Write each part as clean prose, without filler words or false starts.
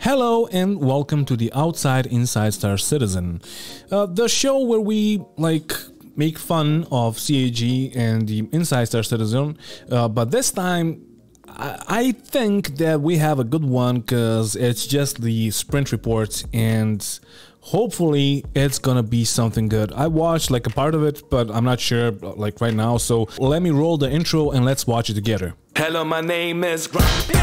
Hello and welcome to the Outside Inside Star Citizen, the show where we make fun of CAG and the Inside Star Citizen, but this time I think that we have a good one because it's just the sprint report and hopefully it's gonna be something good. I watched like a part of it, but I'm not sure like right now, so let me roll the intro and let's watch it together. Hello, my name is Grumpy.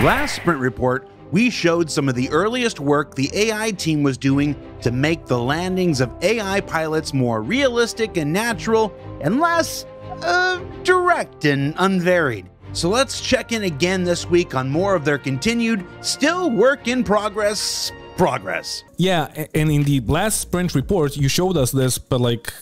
Last sprint report, we showed some of the earliest work the AI team was doing to make the landings of AI pilots more realistic and natural and less direct and unvaried. So let's check in again this week on more of their continued, still work in progress. Yeah, and in the last sprint report, you showed us this, but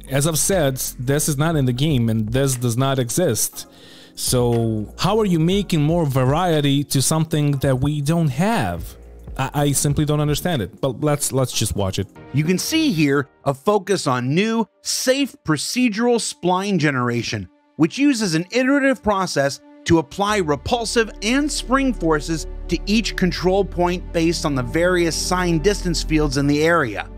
as I've said, this is not in the game and this does not exist. So how are you making more variety to something that we don't have? I simply don't understand it, but let's just watch it. You can see here a focus on new, safe procedural spline generation, which uses an iterative process to apply repulsive and spring forces to each control point based on the various signed distance fields in the area.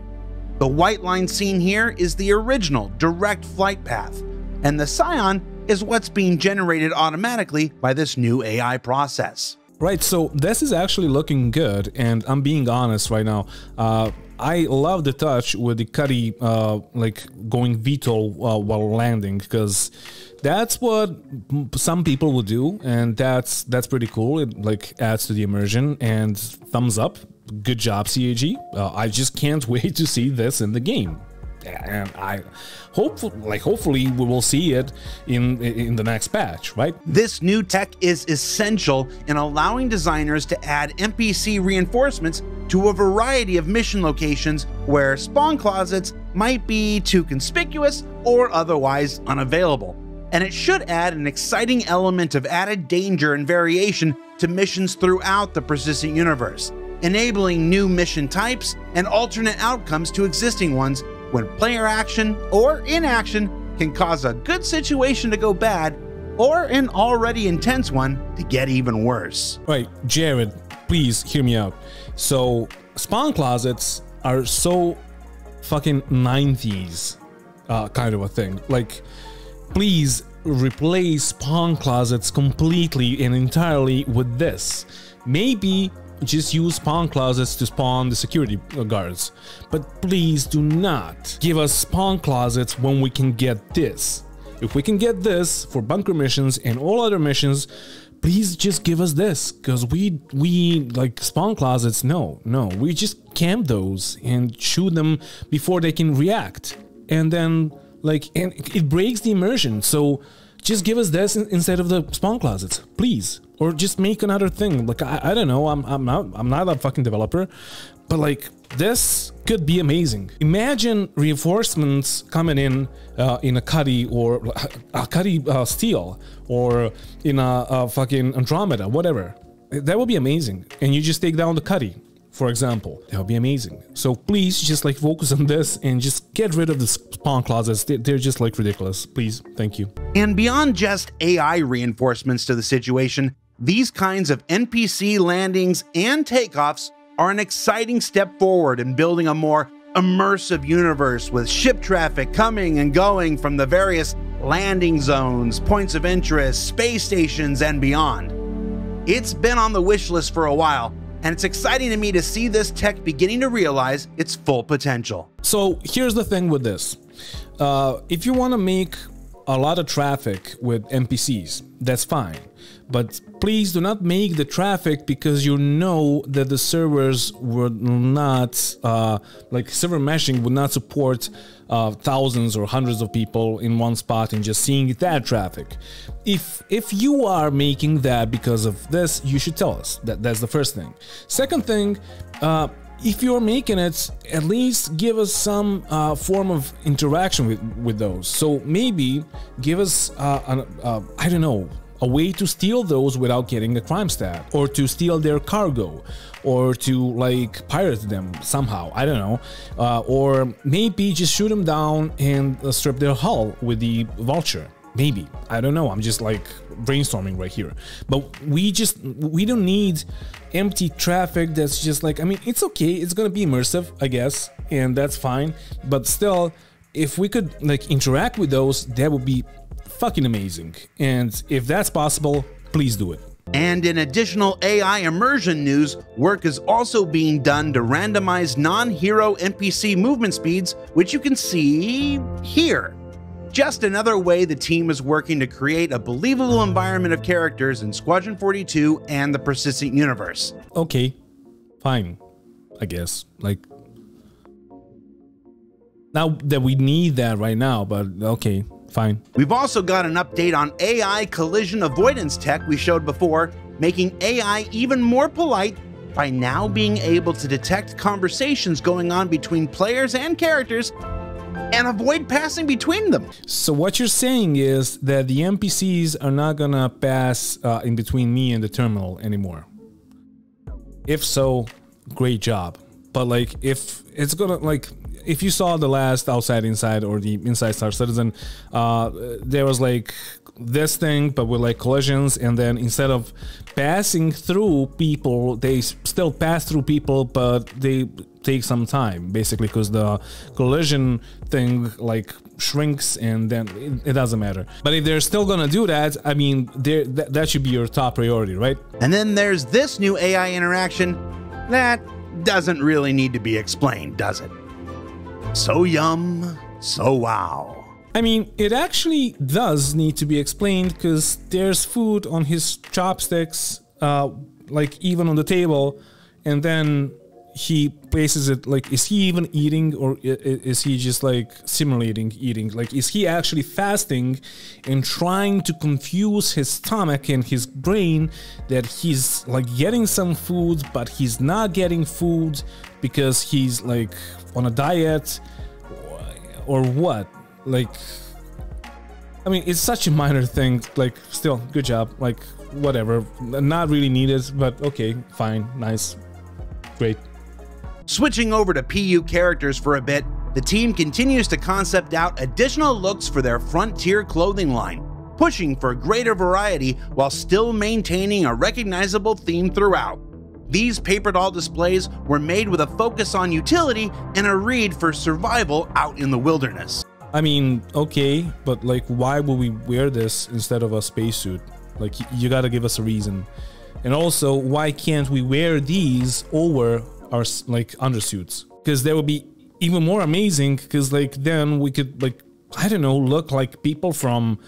The white line seen here is the original direct flight path, and the cyan is what's being generated automatically by this new AI process. Right, so this is actually looking good, and I'm being honest right now. I love the touch with the Cuddy going VTOL while landing, because that's what some people would do, and that's pretty cool. It adds to the immersion, and thumbs up. Good job, CAG. I just can't wait to see this in the game. And hopefully we will see it in the next patch, right? This new tech is essential in allowing designers to add Mpc reinforcements to a variety of mission locations where spawn closets might be too conspicuous or otherwise unavailable. And it should add an exciting element of added danger and variation to missions throughout the persistent universe, enabling new mission types and alternate outcomes to existing ones when player action or inaction can cause a good situation to go bad or an already intense one to get even worse. Right, Jared, please hear me out. So spawn closets are so fucking 90s kind of a thing. Please replace spawn closets completely and entirely with this. Maybe just use spawn closets to spawn the security guards, but please do not give us spawn closets when we can get this. If we can get this for bunker missions and all other missions, please just give us this, because we like spawn closets. No, we just camp those and shoot them before they can react, and then and it breaks the immersion. So just give us this instead of the spawn closets, please. Or just make another thing. I don't know. I'm not a fucking developer, but this could be amazing. Imagine reinforcements coming in a Cuddy or a Cuddy steel, or in a fucking Andromeda, whatever. That would be amazing. And you just take down the Cuddy, for example. That would be amazing. So please just focus on this and just get rid of the spawn closets. They're just ridiculous. Please, thank you. And beyond just AI reinforcements to the situation, these kinds of NPC landings and takeoffs are an exciting step forward in building a more immersive universe with ship traffic coming and going from the various landing zones, points of interest, space stations, and beyond. It's been on the wish list for a while, and it's exciting to me to see this tech beginning to realize its full potential. So here's the thing with this. If you want to make a lot of traffic with NPCs, that's fine. But please do not make the traffic because you know that the servers would not, server meshing would not support thousands or hundreds of people in one spot and just seeing that traffic. If you are making that because of this, you should tell us. That's the first thing. Second thing, if you're making it, at least give us some form of interaction with those. So maybe give us, I don't know, a way to steal those without getting a crime stat, or to steal their cargo, or to like pirate them somehow, I don't know, or maybe just shoot them down and strip their hull with the vulture. Maybe, I don't know, I'm just like brainstorming right here. But we don't need empty traffic that's just like, I mean, it's okay, it's gonna be immersive, I guess, and that's fine, but still, if we could like interact with those, that would be fucking amazing. And if that's possible, please do it. And in additional AI immersion news, work is also being done to randomize non-hero NPC movement speeds, which you can see here. Just another way the team is working to create a believable environment of characters in Squadron 42 and the persistent universe. Okay, fine, I guess. Like, not that we need that right now, but okay, fine. We've also got an update on AI collision avoidance tech we showed before, making AI even more polite by now being able to detect conversations going on between players and characters and avoid passing between them. So what you're saying is that the NPCs are not gonna pass in between me and the terminal anymore. If so, great job. But like, if it's gonna, like, if you saw the last Outside Inside or the Inside Star Citizen, there was like this thing, but with like collisions, and then instead of passing through people, they still pass through people, but they take some time, basically, because the collision thing like shrinks, and then it doesn't matter. But if they're still gonna do that, I mean, that should be your top priority, right? And then there's this new AI interaction that doesn't really need to be explained, does it? So yum, so wow. I mean, it actually does need to be explained, because there's food on his chopsticks, like even on the table, and then he places it, like, is he even eating, or is he just like simulating eating? Like, is he actually fasting and trying to confuse his stomach and his brain that he's like getting some food, but he's not getting food because he's like on a diet, or what? Like, I mean, it's such a minor thing, like, still, good job, like, whatever, not really needed, but okay, fine, nice, great. Switching over to PU characters for a bit, the team continues to concept out additional looks for their Frontier clothing line, pushing for greater variety while still maintaining a recognizable theme throughout. These paper doll displays were made with a focus on utility and a read for survival out in the wilderness. I mean, okay, but like, why would we wear this instead of a spacesuit? Like, you gotta give us a reason. And also, why can't we wear these over our like undersuits? Because that would be even more amazing, because like then we could, like, I don't know, look like people from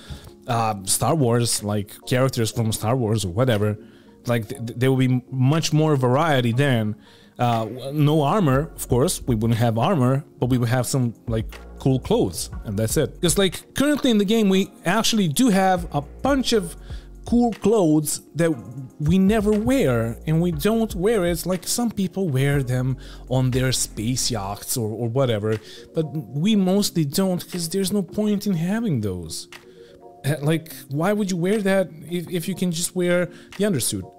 Star Wars, like characters from Star Wars or whatever. Like, there will be much more variety then. No armor, of course, we wouldn't have armor, but we would have some like cool clothes, and that's it. Because like currently in the game, we actually do have a bunch of cool clothes that we never wear, and we don't wear it. Like, some people wear them on their space yachts or whatever, but we mostly don't, because there's no point in having those. Like, why would you wear that if you can just wear the undersuit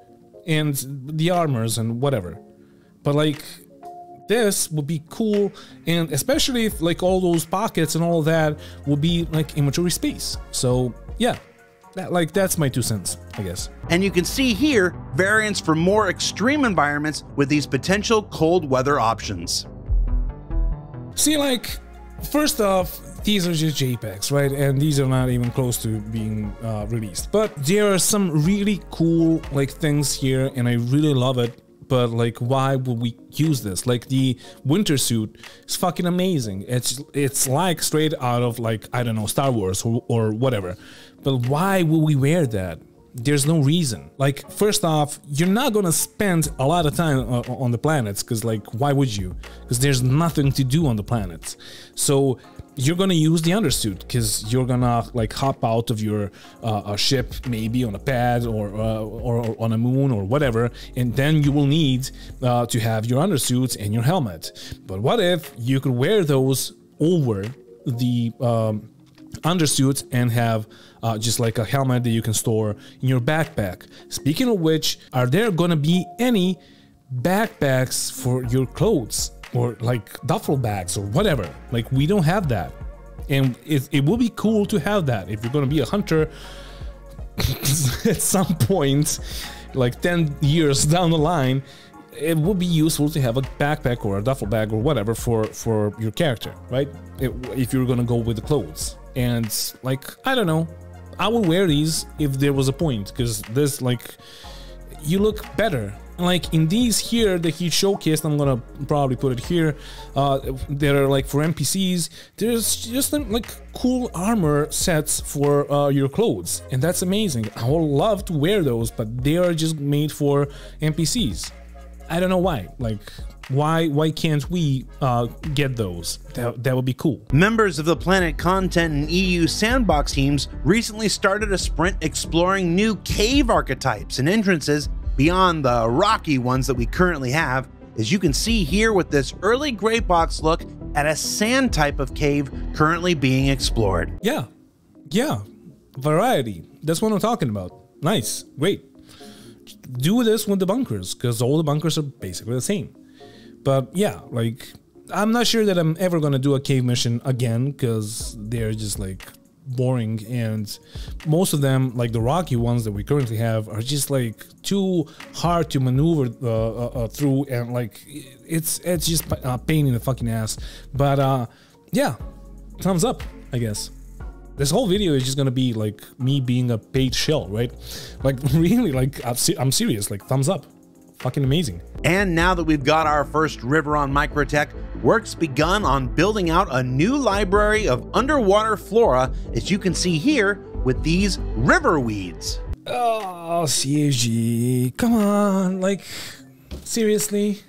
and the armors and whatever? But like, this would be cool, and especially if like all those pockets and all that will be like inventory space. So yeah, that's my 2 cents, I guess. And you can see here variants for more extreme environments with these potential cold weather options. See, like, first off, these are just JPEGs, right? And these are not even close to being released. But there are some really cool like things here, and I really love it. But like, why would we use this? Like, the winter suit is fucking amazing. It's like straight out of, like, I don't know, Star Wars or whatever. But why would we wear that? There's no reason. Like, first off, you're not gonna spend a lot of time on the planets, because like, why would you? Because there's nothing to do on the planets. So you're gonna use the undersuit, because you're gonna like hop out of your ship, maybe on a pad or on a moon or whatever, and then you will need to have your undersuits and your helmet. But what if you could wear those over the undersuit and have just like a helmet that you can store in your backpack. Speaking of which, are there gonna be any backpacks for your clothes or like duffel bags or whatever? Like, we don't have that, and it will be cool to have that if you're gonna be a hunter at some point, like 10 years down the line. It would be useful to have a backpack or a duffel bag or whatever for your character, right? If you're gonna go with the clothes. And like, I don't know, I would wear these if there was a point, because this, like, you look better. Like in these here that he showcased, I'm gonna probably put it here, that are like for NPCs, there's just like cool armor sets for your clothes, and that's amazing. I would love to wear those, but they are just made for NPCs. I don't know why. Like, why can't we get those? That would be cool. Members of the Planet Content and EU Sandbox teams recently started a sprint exploring new cave archetypes and entrances beyond the rocky ones that we currently have, as you can see here with this early gray box look at a sand type of cave currently being explored. Yeah, variety. That's what I'm talking about. Nice, great. Do this with the bunkers, because all the bunkers are basically the same. But yeah, like, I'm not sure that I'm ever gonna do a cave mission again, because they're just like boring, and most of them, like the rocky ones that we currently have, are just like too hard to maneuver through, and like it's just a pain in the fucking ass. But yeah, thumbs up, I guess. This whole video is just gonna be like me being a paid shell, right? Like, really, like, I'm serious, like, thumbs up. Fucking amazing. And now that we've got our first river on Microtech, work's begun on building out a new library of underwater flora, as you can see here with these river weeds. Oh, CAG, come on, like, seriously?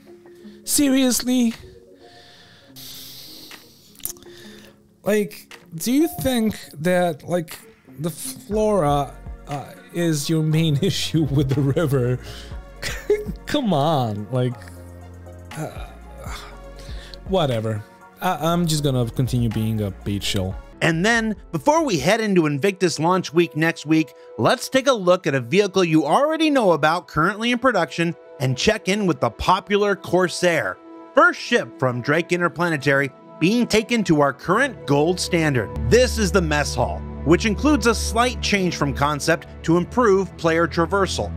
Seriously? Like, do you think that, like, the flora is your main issue with the river? Come on, like, whatever. I'm just gonna continue being a paid shell. And then, before we head into Invictus launch week next week, let's take a look at a vehicle you already know about currently in production and check in with the popular Corsair, first ship from Drake Interplanetary, being taken to our current gold standard. This is the mess hall, which includes a slight change from concept to improve player traversal.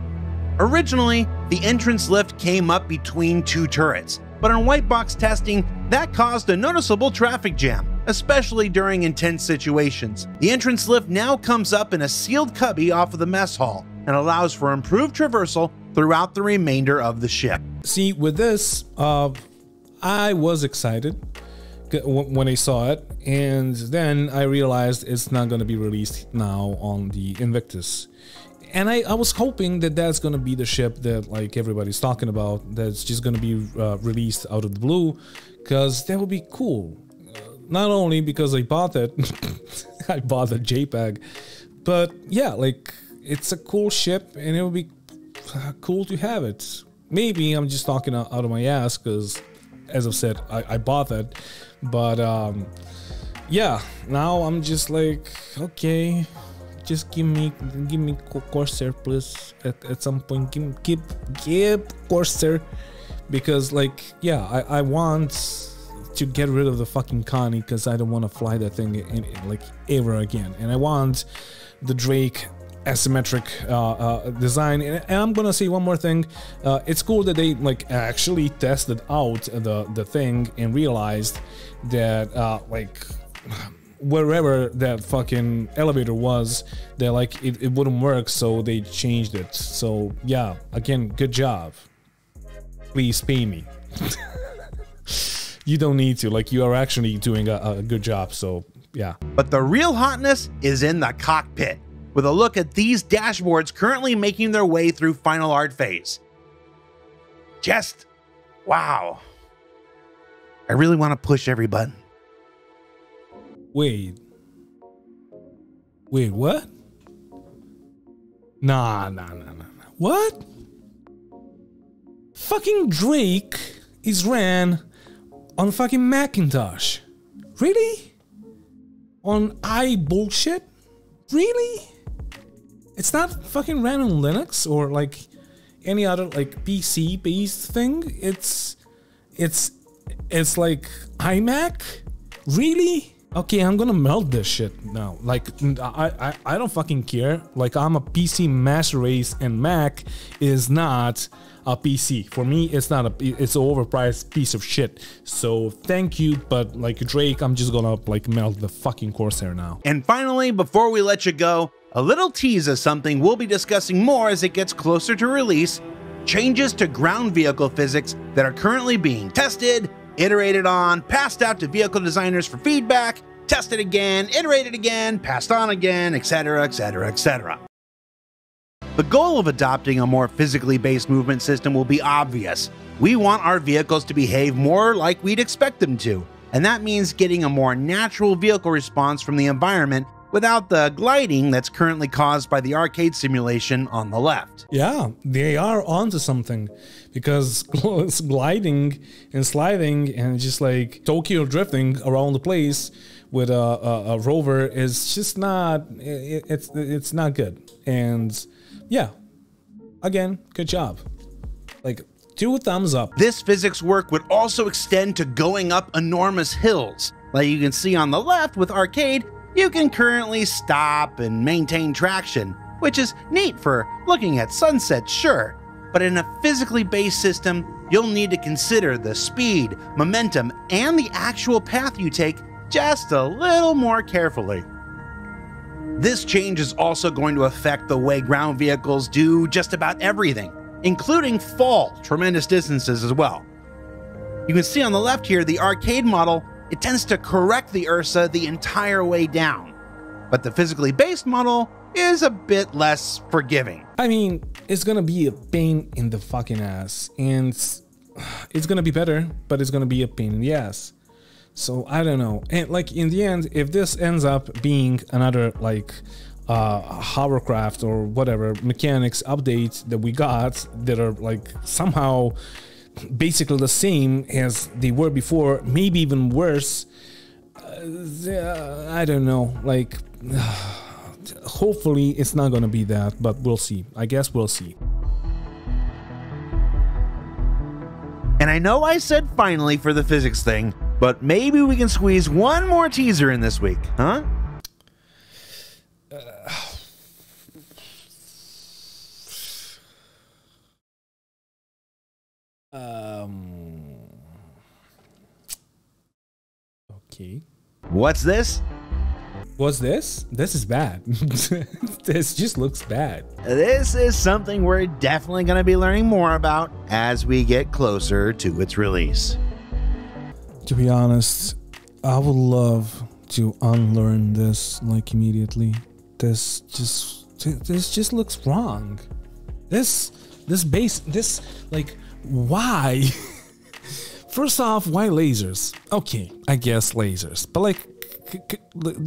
Originally, the entrance lift came up between two turrets, but in white box testing, that caused a noticeable traffic jam, especially during intense situations. The entrance lift now comes up in a sealed cubby off of the mess hall and allows for improved traversal throughout the remainder of the ship. See, with this, I was excited when I saw it, and then I realized it's not going to be released now on the Invictus. And I was hoping that that's going to be the ship that, like, everybody's talking about, that's just going to be released out of the blue, because that would be cool. Not only because I bought it, I bought the JPEG, but yeah, like, it's a cool ship, and it would be cool to have it. Maybe I'm just talking out of my ass, because, as I've said, I bought that. But yeah, now I'm just like, okay, just give me Corsair, please. At some point, give Corsair, because, like, yeah, I want to get rid of the fucking Connie, because I don't want to fly that thing like ever again, and I want the Drake asymmetric design. And I'm gonna say one more thing. It's cool that they, like, actually tested out the thing and realized that like, wherever that fucking elevator was, that, like, it wouldn't work, so they changed it. So yeah, again, good job. Please pay me. You don't need to, like, you are actually doing a good job, so yeah. But the real hotness is in the cockpit, with a look at these dashboards currently making their way through final art phase. Just, wow. I really want to push every button. Wait, what? Nah. What? Fucking Drake is ran on fucking Macintosh. Really? on I bullshit? Really? It's not fucking random Linux or like any other like PC based thing. It's like iMac? Really? Okay, I'm gonna melt this shit now. Like, I don't fucking care. Like, I'm a PC master race, and Mac is not a PC. For me, it's not it's an overpriced piece of shit. So thank you, but like Drake, I'm just gonna like melt the fucking Corsair now. And finally, before we let you go, a little tease of something we'll be discussing more as it gets closer to release: changes to ground vehicle physics that are currently being tested, iterated on, passed out to vehicle designers for feedback, tested again, iterated again, passed on again, etc., etc., etc. The goal of adopting a more physically based movement system will be obvious. We want our vehicles to behave more like we'd expect them to, and that means getting a more natural vehicle response from the environment without the gliding that's currently caused by the arcade simulation on the left. Yeah, they are onto something, because gliding and sliding and just like Tokyo drifting around the place with a rover is just not, it's not good. And yeah, again, good job. Like, 2 thumbs up. This physics work would also extend to going up enormous hills. Like you can see on the left with arcade, you can currently stop and maintain traction, which is neat for looking at sunsets, sure. But in a physically based system, you'll need to consider the speed, momentum, and the actual path you take just a little more carefully. This change is also going to affect the way ground vehicles do just about everything, including fall tremendous distances as well. You can see on the left here, the arcade model, it tends to correct the Ursa the entire way down, but the physically based model is a bit less forgiving. I mean, it's gonna be a pain in the fucking ass, and it's gonna be better, but it's gonna be a pain in the ass. So I don't know. And like in the end, if this ends up being another like hovercraft or whatever mechanics updates that we got that are like somehow basically the same as they were before, maybe even worse, I don't know. Like, hopefully it's not gonna be that, but we'll see. I guess we'll see. And I know I said finally for the physics thing, but maybe we can squeeze one more teaser in this week, huh? Okay. What's this? What's this? This is bad. This just looks bad. This is something we're definitely going to be learning more about as we get closer to its release. To be honest, I would love to unlearn this like immediately. This just looks wrong. This like, why? First off, why lasers? Okay, I guess lasers, but like,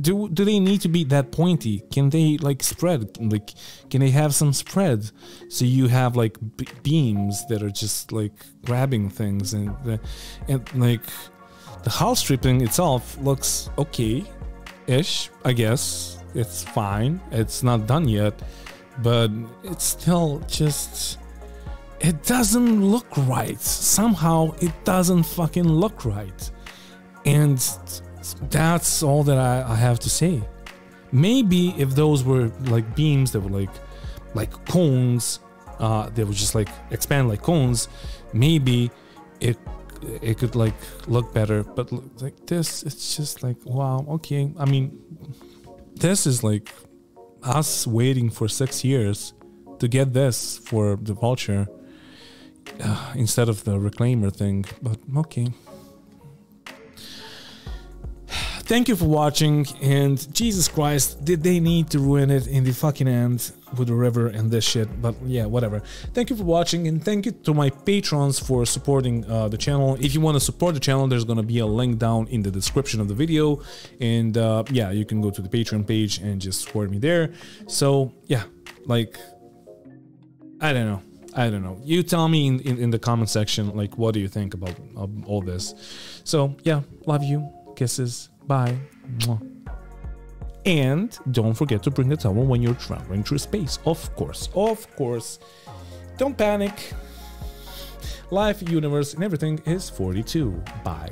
do they need to be that pointy? Can they like spread? Like, can they have some spread so you have like beams that are just like grabbing things, and like the hull stripping itself looks okay-ish, I guess. It's fine. It's not done yet, but it's still just, it doesn't look right. Somehow it doesn't fucking look right. And that's all that I have to say. Maybe if those were like beams that were like cones, they would just like expand like cones, maybe it could like look better. But like this, it's just like, wow, okay. I mean, this is like us waiting for 6 years to get this for the Vulture instead of the Reclaimer thing, but okay. Thank you for watching, and Jesus Christ, did they need to ruin it in the fucking end with the river and this shit? But yeah, whatever. Thank you for watching, and thank you to my patrons for supporting the channel. If you want to support the channel, there's gonna be a link down in the description of the video, and yeah, you can go to the Patreon page and just support me there. So yeah, like, I don't know. You tell me in the comment section, like, what do you think about all this? So yeah, love you, kisses. Bye. Mwah. And don't forget to bring a towel when you're traveling through space. Of course, of course. Don't panic. Life, universe, and everything is 42. Bye.